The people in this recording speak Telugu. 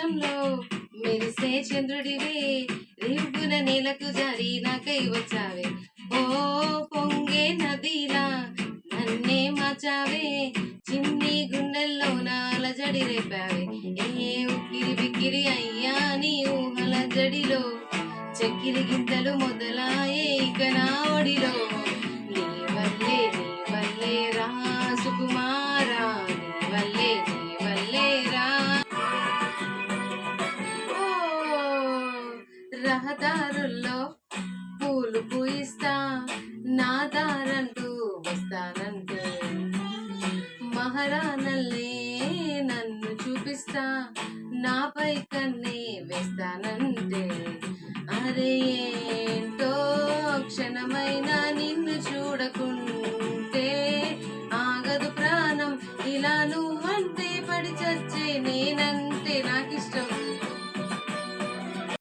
ఆకాశంలో మెరిసే చంద్రుడివే, రివ్వున నేలకు జారి నాకై వచ్చావే. ఓ పొంగే నదిలా నన్నే మార్చావే, చిన్ని గుండెల్లో నాలజడి రేపావే. ఏ ఉక్కిరి బిక్కిరి అయ్యా నీ ఊహల జడిలో, చెక్కిలి గింతలు మొదలాయే ఇక నా ఒడిలో. నీ వల్లే రా సుకుమారా, నీ వల్లే రా. ఓ రహదారుల్లో పూలు పూయిస్తా, నా దారంటూ వస్తానంటే, మహారాణల్లే నన్ను చూపిస్తా, నాపై కన్నే వేస్తానంటే. అరే ఏంటో క్షణమైనా నిన్ను చూడకుంటే ఆగదు ప్రాణం, ఇలా నువ్వంటే పడి చచ్చే